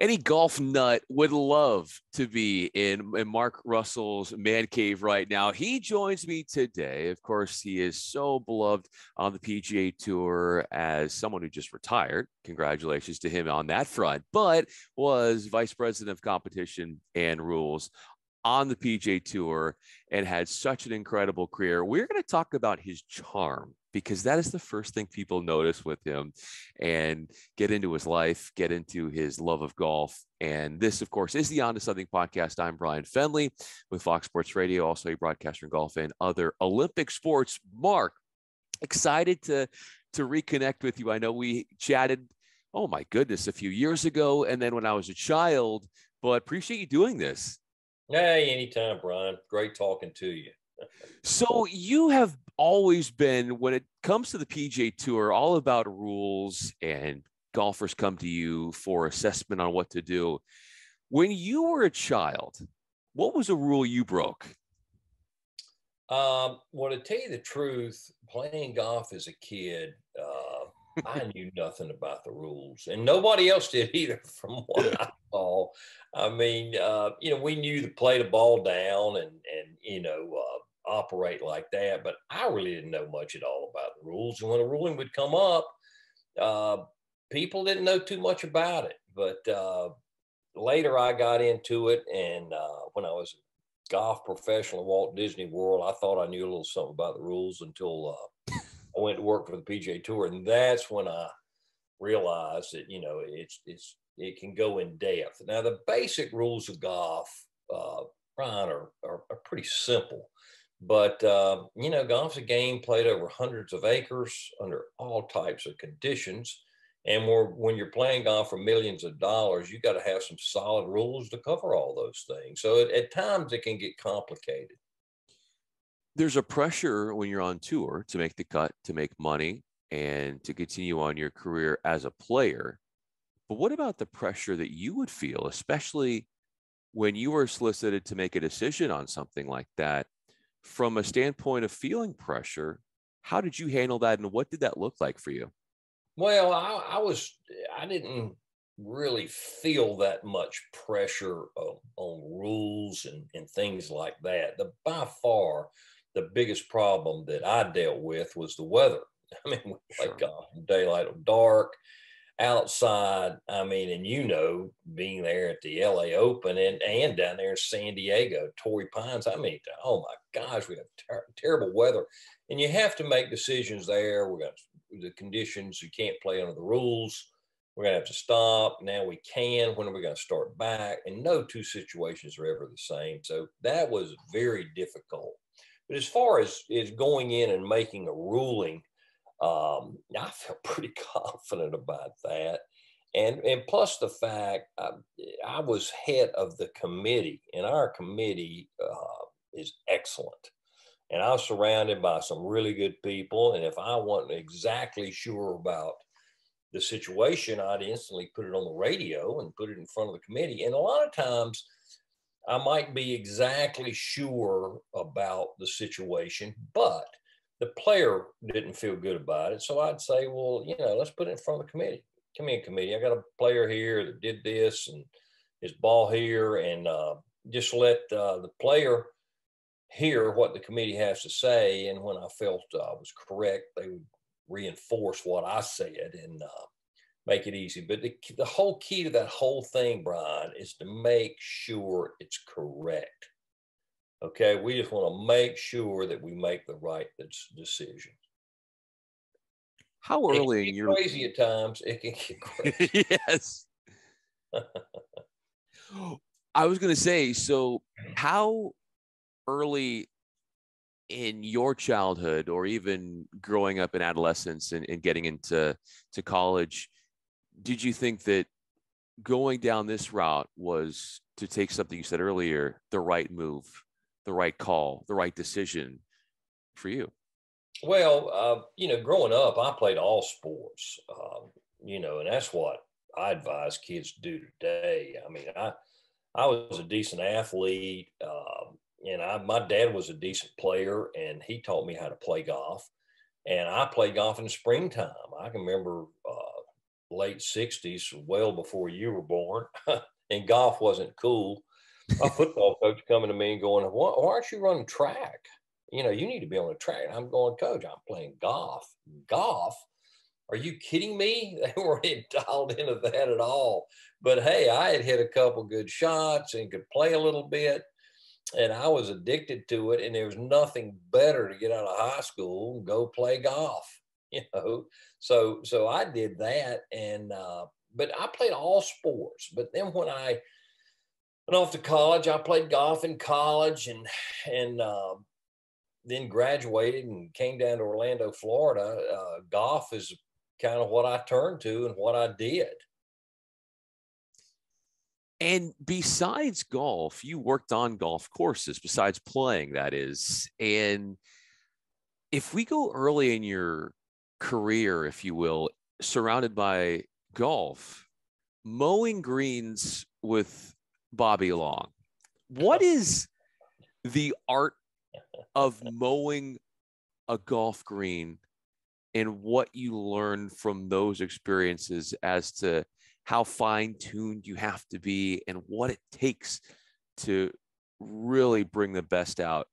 Any golf nut would love to be in Mark Russell's man cave right now. He joins me today. Of course, he is so beloved on the PGA Tour as someone who just retired. Congratulations to him on that front, but was vice president of competition and rules on the PGA Tour and had such an incredible career. We're going to talk about his charm because that is the first thing people notice with him, and get into his life, get into his love of golf. And this, of course, is the On to Something podcast. I'm Bryan Fenley with Fox Sports Radio, also a broadcaster in golf and other Olympic sports. Mark, excited to reconnect with you. I know we chatted, oh my goodness, a few years ago, and then when I was a child, but appreciate you doing this. Hey, anytime, Bryan. Great talking to you. So you have always been, when it comes to the PGA Tour, all about rules, and golfers come to you for assessment on what to do. When you were a child, what was a rule you broke? Well, to tell you the truth, playing golf as a kid, I knew nothing about the rules, and nobody else did either, from what I saw. I mean, we knew to play the ball down and operate like that, but I really didn't know much at all about the rules. And when a ruling would come up, people didn't know too much about it. But later I got into it, and when I was a golf professional at Walt Disney World, I thought I knew a little something about the rules until I went to work for the PGA Tour, and that's when I realized that it can go in depth. Now, the basic rules of golf, Brian, are pretty simple, but golf's a game played over hundreds of acres under all types of conditions, and when you're playing golf for millions of dollars, you got to have some solid rules to cover all those things. So at times it can get complicated. There's a pressure when you're on tour to make the cut, to make money, and to continue on your career as a player. But what about the pressure that you would feel, especially when you were solicited to make a decision on something like that? From a standpoint of feeling pressure, how did you handle that, and what did that look like for you? Well, I didn't really feel that much pressure on rules and things like that. By far, the biggest problem that I dealt with was the weather. I mean, like daylight or dark, outside. I mean, and being there at the LA Open and down there in San Diego, Torrey Pines. I mean, oh my gosh, we have terrible weather, and you have to make decisions there. The conditions, you can't play under the rules. We're going to have to stop. Now we can. When are we going to start back? And no two situations are ever the same. So that was very difficult. But as far as going in and making a ruling, I felt pretty confident about that. And plus the fact I was head of the committee, and our committee is excellent. And I was surrounded by some really good people. And if I wasn't exactly sure about the situation, I'd instantly put it on the radio and put it in front of the committee. And a lot of times I might be exactly sure about the situation, but the player didn't feel good about it. So I'd say, well, let's put it in front of the committee. Come in, committee. I got a player here that did this and his ball here, and just let the player hear what the committee has to say. And when I felt I was correct, they would reinforce what I said and make it easy. But the whole key to that whole thing, Brian, is to make sure it's correct. Okay, we just want to make sure that we make the right decision. How early in your crazy at times, it can get crazy. Yes. I was going to say, so how early in your childhood, or even growing up in adolescence and getting into college, did you think that going down this route was, to take something you said earlier, the right move, the right call, the right decision for you? Well, growing up, I played all sports, and that's what I advise kids to do today. I mean, I was a decent athlete, and my dad was a decent player, and he taught me how to play golf. And I played golf in the springtime. I can remember late 60s, well before you were born, and golf wasn't cool. My football coach coming to me and going, why aren't you running track? You know, you need to be on the track. I'm going, coach, I'm playing golf. Golf? Are you kidding me? They weren't dialed into that at all. But hey, I had hit a couple good shots and could play a little bit, and I was addicted to it. And there was nothing better to get out of high school and go play golf, you know. So I did that, and but I played all sports. But then when I went off to college, I played golf in college, and then graduated and came down to Orlando, Florida. Golf is kind of what I turned to and what I did. And besides golf, you worked on golf courses, besides playing, that is. And if we go early in your career, if you will, surrounded by golf, mowing greens with Bobby Long, what is the art of mowing a golf green and what you learn from those experiences as to how fine-tuned you have to be and what it takes to really bring the best out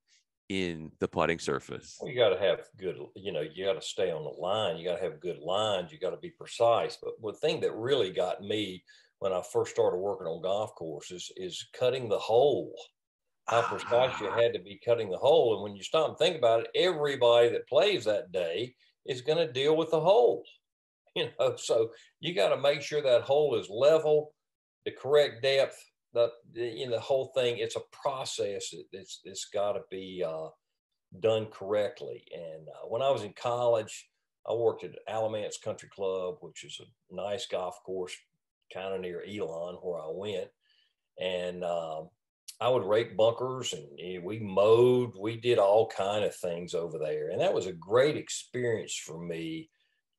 in the putting surface? Well, you got to have good, you know, you got to stay on the line. You got to have good lines. You got to be precise. But the thing that really got me when I first started working on golf courses is cutting the hole. How precise you had to be cutting the hole. And when you stop and think about it, everybody that plays that day is going to deal with the hole. You know, so you got to make sure that hole is level, the correct depth, the whole thing. It's a process. It's got to be done correctly. And when I was in college, I worked at Alamance Country Club, which is a nice golf course, kind of near Elon, where I went. And I would rake bunkers, and we mowed. We did all kind of things over there, and that was a great experience for me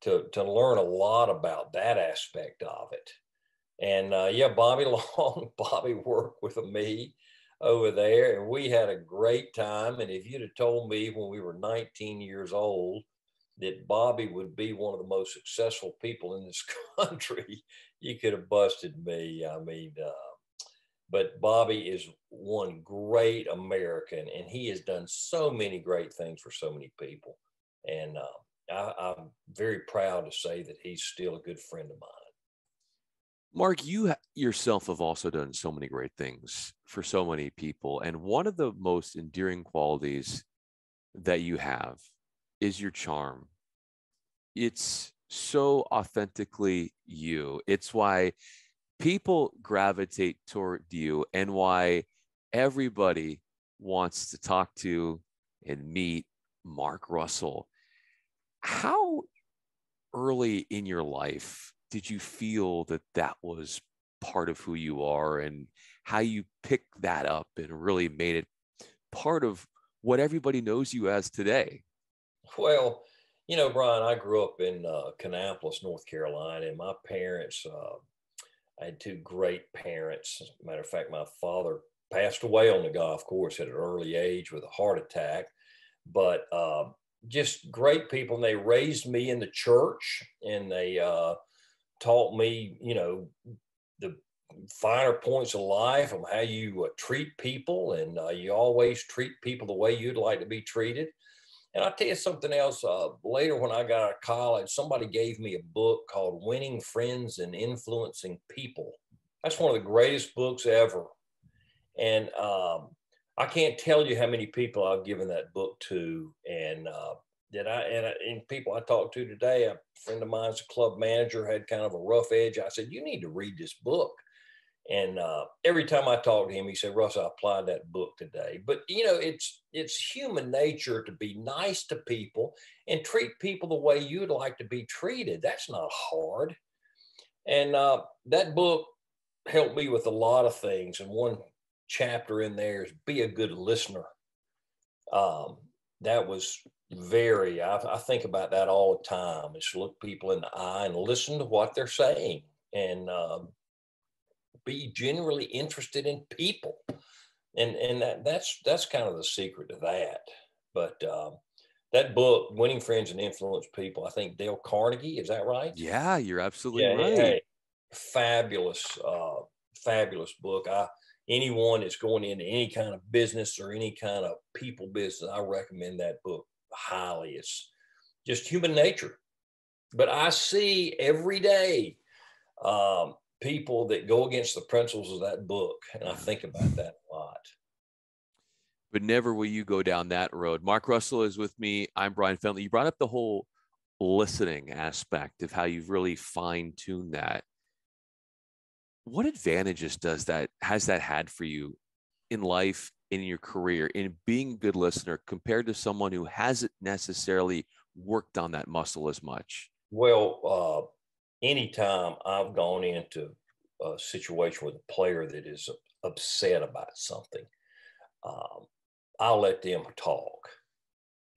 to learn a lot about that aspect of it. And yeah, Bobby Long, Bobby worked with me over there, and we had a great time. And if you'd have told me when we were 19 years old that Bobby would be one of the most successful people in this country, you could have busted me. I mean, but Bobby is one great American, and he has done so many great things for so many people. And I'm very proud to say that he's still a good friend of mine. Mark, you yourself have also done so many great things for so many people. And one of the most endearing qualities that you have is your charm. It's so authentically you. It's why people gravitate toward you and why everybody wants to talk to and meet Mark Russell. How early in your life did you feel that that was part of who you are and how you picked that up and really made it part of what everybody knows you as today? Well, you know, Bryan, I grew up in Kannapolis, North Carolina, and my parents, I had two great parents. As a matter of fact, my father passed away on the golf course at an early age with a heart attack, but just great people. And they raised me in the church, and they taught me, you know, the finer points of life of how you treat people, and you always treat people the way you'd like to be treated. And I'll tell you something else. Later, when I got out of college, somebody gave me a book called Winning Friends and Influencing People. That's one of the greatest books ever. And I can't tell you how many people I've given that book to. And and people I talked to today, a friend of mine's a club manager, had kind of a rough edge. I said, you need to read this book. And every time I talked to him, he said, Russ, I applied that book today. But, you know, it's human nature to be nice to people and treat people the way you'd like to be treated. That's not hard. And that book helped me with a lot of things. And one chapter in there is be a good listener. That was I think about that all the time, is look people in the eye and listen to what they're saying. And be genuinely interested in people, and that's kind of the secret to that. But that book, Winning Friends and Influence People, I think Dale Carnegie, is that right? Yeah, you're absolutely Yeah, right. hey, fabulous, fabulous book. Anyone that's going into any kind of business or any kind of people business, I recommend that book highly. It's just human nature. But I see every day people that go against the principles of that book, and I think about that a lot. But never will you go down that road. Mark Russell is with me. I'm Bryan Fenley. You brought up the whole listening aspect of how you've really fine-tuned that. What advantages has that had for you in life, in your career, in being a good listener compared to someone who hasn't necessarily worked on that muscle as much? Well, anytime I've gone into a situation with a player that is upset about something, um, I'll let them talk.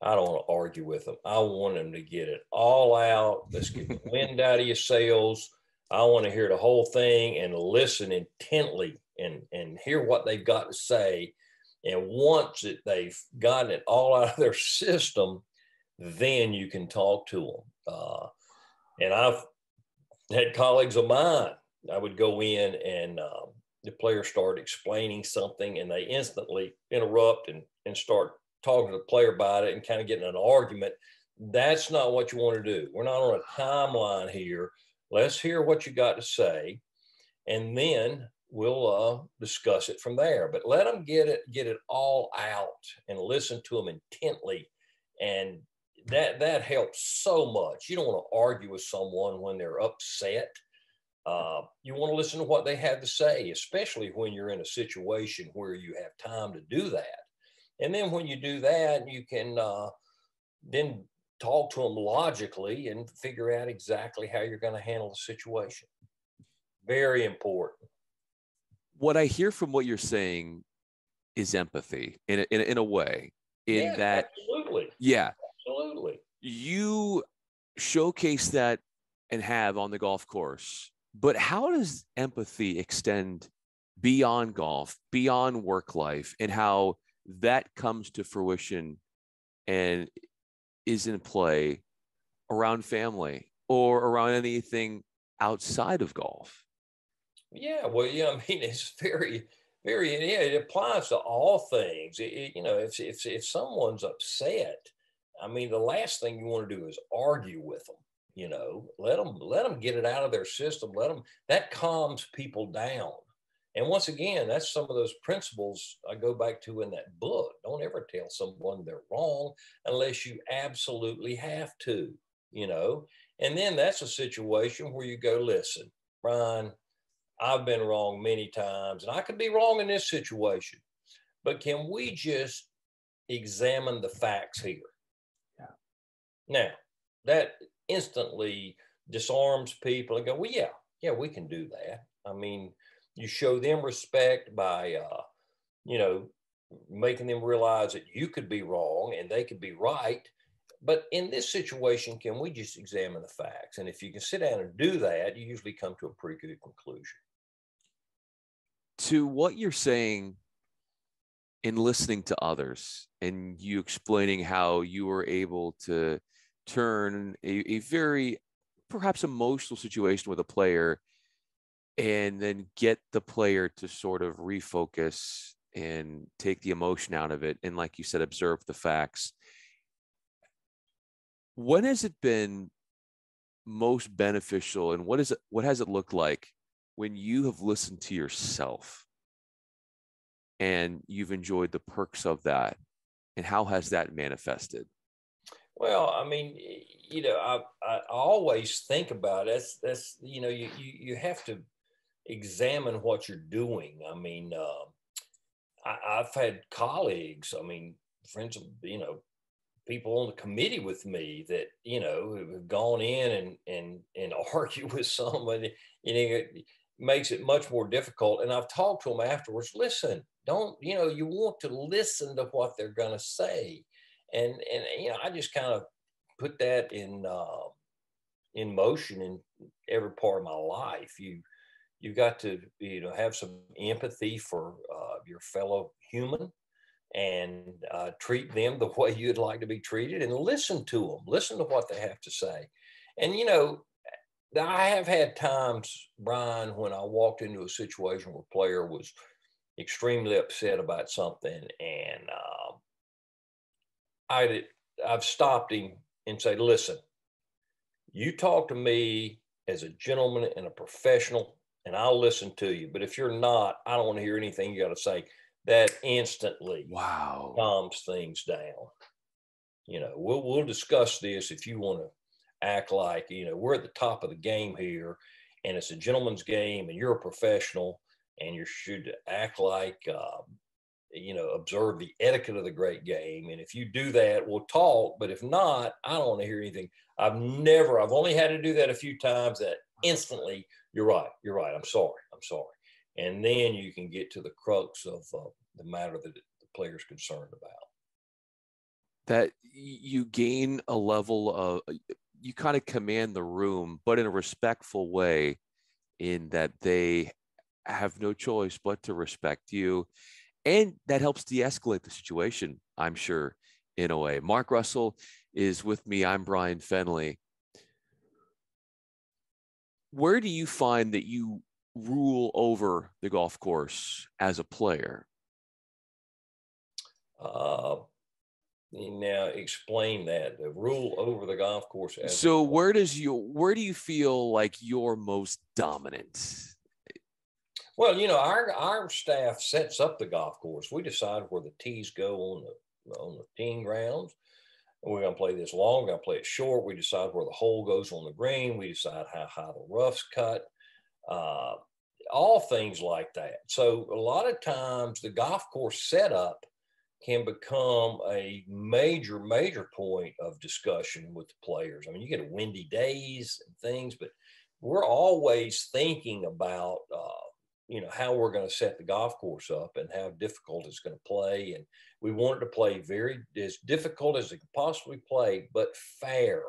I don't want to argue with them. I want them to get it all out. Let's get the wind out of your sails. I want to hear the whole thing and listen intently and hear what they've got to say. And once they've gotten it all out of their system, then you can talk to them. And I've had colleagues of mine. I would go in and the player started explaining something, and they instantly interrupt and start talking to the player about it and kind of getting an argument. That's not what you want to do. We're not on a timeline here. Let's hear what you got to say, and then we'll discuss it from there. But let them get it all out and listen to them intently, and that helps so much. You don't want to argue with someone when they're upset. You want to listen to what they have to say, especially when you're in a situation where you have time to do that. And then when you do that, you can then talk to them logically and figure out exactly how you're going to handle the situation. Very important. What I hear from what you're saying is empathy in a way, in Yeah, that, absolutely. yeah, Absolutely. you showcase that and have on the golf course. But how does empathy extend beyond golf, beyond work life, and how that comes to fruition and is in play around family or around anything outside of golf? Yeah, well, yeah, I mean, it's very, very, yeah, it applies to all things. If someone's upset, I mean, the last thing you want to do is argue with them. Let them get it out of their system. That calms people down. And once again, that's some of those principles I go back to in that book. Don't ever tell someone they're wrong unless you absolutely have to, you know. And then that's a situation where you go, listen, Brian, I've been wrong many times, and I could be wrong in this situation. But can we just examine the facts here? Yeah. Now, that instantly disarms people and go, well, yeah, we can do that. I mean, you show them respect by, you know, making them realize that you could be wrong and they could be right. But in this situation, can we just examine the facts? And if you can sit down and do that, you usually come to a pretty good conclusion. To what you're saying in listening to others and you explaining how you were able to turn a very perhaps emotional situation with a player and then get the player to sort of refocus and take the emotion out of it and, like you said, observe the facts. When has it been most beneficial, and what has it looked like when you have listened to yourself and you've enjoyed the perks of that, and how has that manifested? Well, I mean, I always think about it. That's you have to examine what you're doing. I mean, I've had colleagues, I mean, friends, people on the committee with me that, have gone in and argue with somebody, it makes it much more difficult. And I've talked to them afterwards, listen, don't, you want to listen to what they're going to say. And, I just kind of put that in motion in every part of my life. You got to have some empathy for your fellow human, and treat them the way you'd like to be treated, and listen to them, listen to what they have to say. And, I have had times, Bryan, when I walked into a situation where a player was extremely upset about something, and I've stopped him and said, listen, you talk to me as a gentleman and a professional, and I'll listen to you. But if you're not, I don't want to hear anything you got to say. That instantly Wow. calms things down. We'll discuss this if you want to act like, we're at the top of the game here, and it's a gentleman's game, and you're a professional, and you should act like, observe the etiquette of the great game. And if you do that, we'll talk. But if not, I don't want to hear anything. I've only had to do that a few times that instantly, you're right. I'm sorry. And then you can get to the crux of the matter that the player's concerned about. That you gain a level of, you kind of command the room, but in a respectful way, in that they have no choice but to respect you. And that helps de-escalate the situation, I'm sure, in a way. Mark Russell is with me. I'm Bryan Fenley. Where do you find that you rule over the golf course as a player? Now explain that, the rule over the golf course. So where do you feel like you're most dominant? Well, our staff sets up the golf course. We decide where the tees go on the teeing grounds. We're going to play this long, we're going to play it short. We decide where the hole goes on the green. We decide how high the rough's cut. All things like that. So a lot of times the golf course setup can become a major, major point of discussion with the players. I mean, you get windy days and things, but we're always thinking about, how we're going to set the golf course up and how difficult it's going to play. And we want it to play as difficult as it can possibly play, but fair.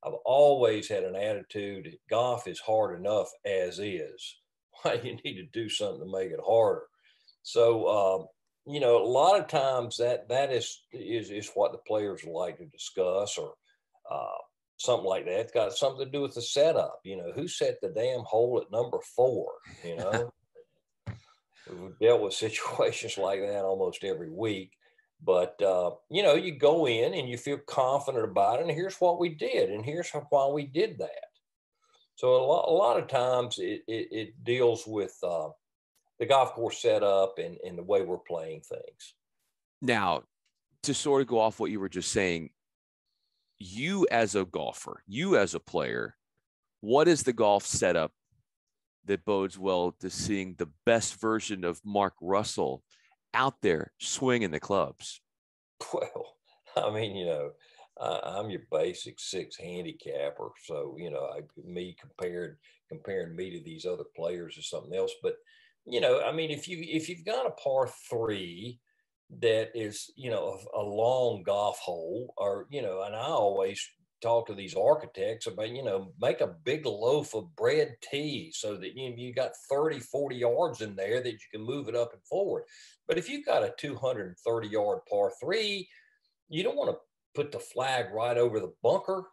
I've always had an attitude that golf is hard enough as is. Why you need to do something to make it harder? So, a lot of times that is what the players like to discuss, or something like that. It's got something to do with the setup. Who set the damn hole at number 4? We've dealt with situations like that almost every week. But, you go in and you feel confident about it. And here's what we did. And here's why we did that. So a lot of times it deals with the golf course setup and the way we're playing things. Now, to sort of go off what you were just saying, you as a golfer, you as a player, what is the golf setup that bodes well to seeing the best version of Mark Russell out there swinging the clubs? Well, I mean, I'm your basic 6 handicapper. So, comparing me to these other players is something else. But, I mean, if you've got a par 3 that is, a long golf hole, or, and I always talk to these architects about, make a big loaf of bread tea so that you got 30, 40 yards in there that you can move it up and forward. But if you've got a 230-yard par 3, you don't want to put the flag right over the bunker.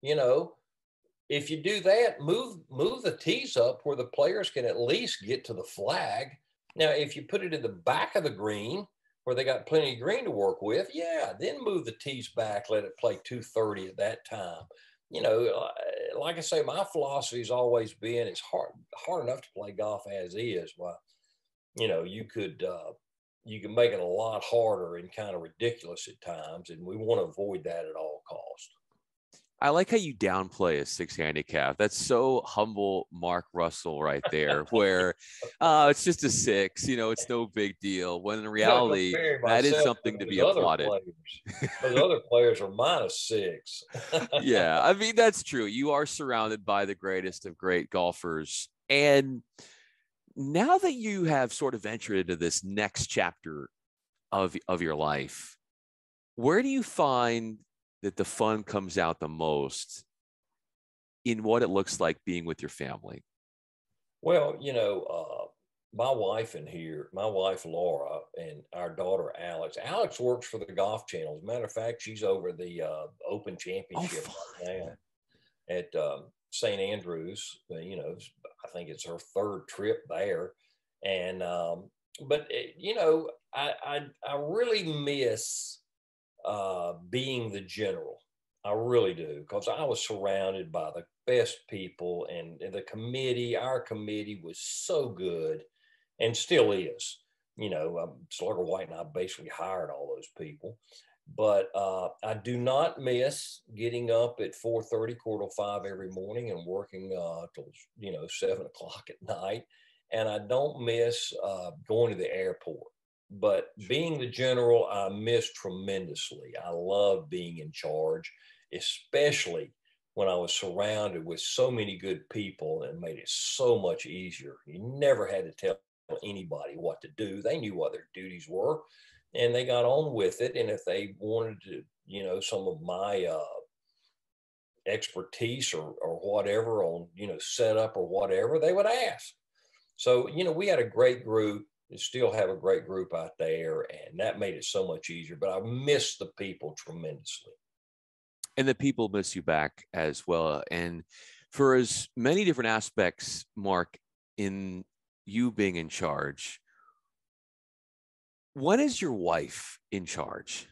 If you do that, move the tees up where the players can at least get to the flag. Now, if you put it in the back of the green where they got plenty of green to work with, then move the tees back, let it play 230 at that time. Like I say, my philosophy has always been it's hard enough to play golf as is. Well, you can make it a lot harder and kind of ridiculous at times, and we want to avoid that at all costs. I like how you downplay a 6 handicap. That's so humble, Mark Russell, right there. Where it's just a 6. It's no big deal. When in reality, that is something to be applauded. Those other players are -6. Yeah, I mean that's true. You are surrounded by the greatest of great golfers, and now that you have sort of entered into this next chapter of your life, where do you find that the fun comes out the most in what it looks like being with your family? Well, my wife in here, my wife Laura, and our daughter Alex. Alex works for the Golf Channel. As a matter of fact, she's over the Open Oh, Championship right fun. now at St. Andrews. I think it's her third trip there, and but I really miss being the general. I really do, because I was surrounded by the best people, and the committee. Our committee was so good, and still is. Slugger White and I basically hired all those people. But I do not miss getting up at 4:30, quarter to 5 every morning and working till 7 o'clock at night. And I don't miss going to the airport. But being the general, I miss tremendously. I love being in charge, especially when I was surrounded with so many good people, and made it so much easier. You never had to tell anybody what to do. They knew what their duties were, and they got on with it. And if they wanted to, some of my expertise or whatever on, setup or whatever, they would ask. So, we had a great group and still have a great group out there, and that made it so much easier. But I miss the people tremendously. And the people miss you back as well. And for as many different aspects, Mark, in you being in charge, when is your wife in charge?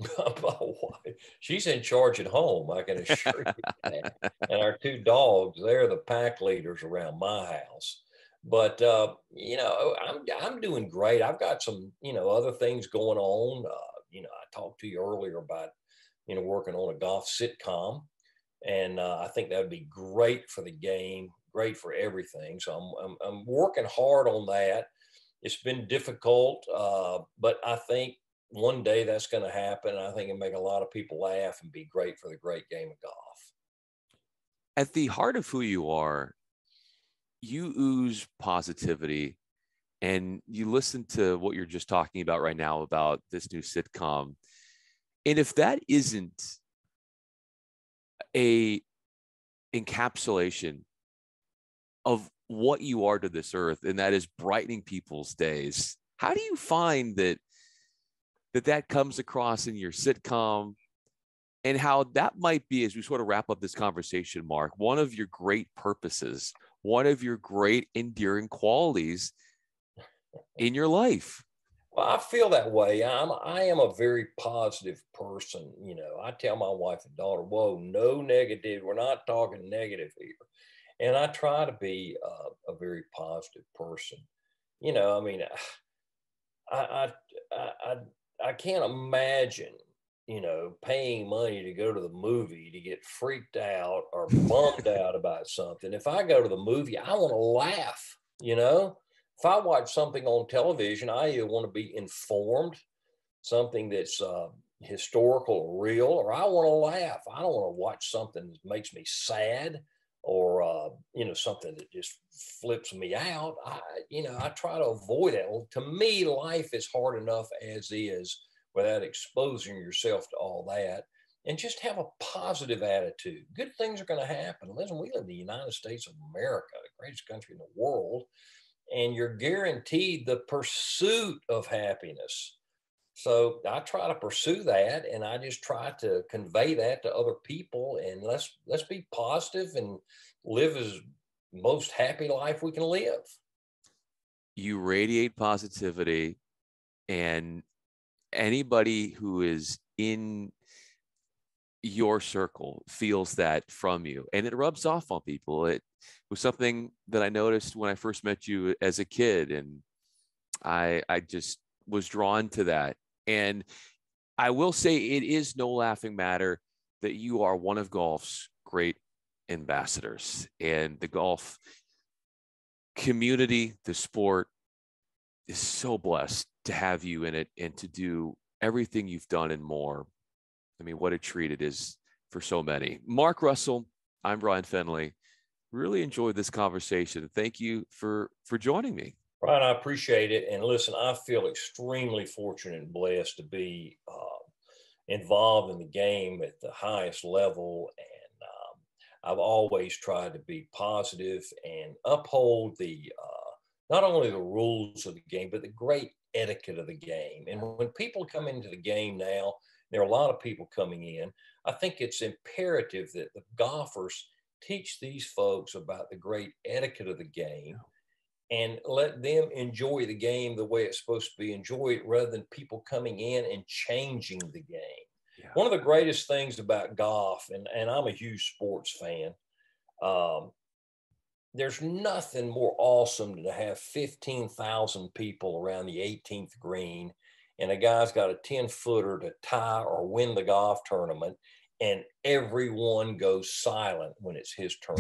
My wife, she's in charge at home, I can assure you that. And our two dogs, they're the pack leaders around my house. But I'm doing great. I've got some other things going on. I talked to you earlier about working on a golf sitcom, and I think that would be great for the game, great for everything. So I'm working hard on that. It's been difficult, but I think one day that's going to happen. I think it'll make a lot of people laugh and be great for the great game of golf. At the heart of who you are, you ooze positivity, and you listen to what you're just talking about right now about this new sitcom. And if that isn't a encapsulation of what you are to this earth, and that is brightening people's days, how do you find that comes across in your sitcom, and how that might be, as we sort of wrap up this conversation, Mark, one of your great purposes, one of your great endearing qualities in your life? Well, I feel that way. I am a very positive person. I tell my wife and daughter, "Whoa, no negative. We're not talking negative here." And I try to be a very positive person. I mean, I I I I can't imagine, paying money to go to the movie to get freaked out or bummed out about something. If I go to the movie, I want to laugh, If I watch something on television, I either want to be informed, something that's historical or real, or I want to laugh. I don't want to watch something that makes me sad, or something that just flips me out. I try to avoid that. Well, to me, life is hard enough as is, without exposing yourself to all that. And just have a positive attitude. Good things are going to happen. Listen, we live in the United States of America, the greatest country in the world, and you're guaranteed the pursuit of happiness. So I try to pursue that, and I just try to convey that to other people. And let's be positive and live as most happy life we can live. You radiate positivity, and anybody who is in your circle feels that from you, and it rubs off on people. It was something that I noticed when I first met you as a kid, and I just was drawn to that. And I will say it is no laughing matter that you are one of golf's great ambassadors, and the golf community, the sport, is so blessed to have you in it and to do everything you've done and more. I mean, what a treat it is for so many. Mark Russell, I'm Bryan Fenley. Really enjoyed this conversation. Thank you for joining me. Brian, I appreciate it. And listen, I feel extremely fortunate and blessed to be involved in the game at the highest level. And I've always tried to be positive and uphold not only the rules of the game, but the great etiquette of the game. And when people come into the game now, there are a lot of people coming in. I think it's imperative that the golfers teach these folks about the great etiquette of the game and let them enjoy the game the way it's supposed to be enjoyed rather than people coming in and changing the game. Yeah. One of the greatest things about golf, and I'm a huge sports fan, um, there's nothing more awesome than to have 15,000 people around the 18th green and a guy's got a 10-footer to tie or win the golf tournament and everyone goes silent when it's his turn.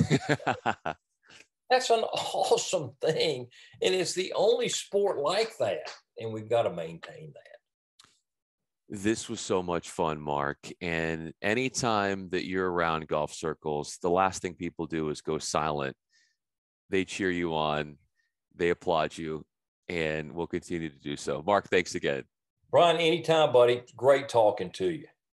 That's an awesome thing. And it's the only sport like that. And we've got to maintain that. This was so much fun, Mark. And anytime that you're around golf circles, the last thing people do is go silent. They cheer you on, they applaud you, and we'll continue to do so. Mark, thanks again. Bryan, anytime, buddy. Great talking to you.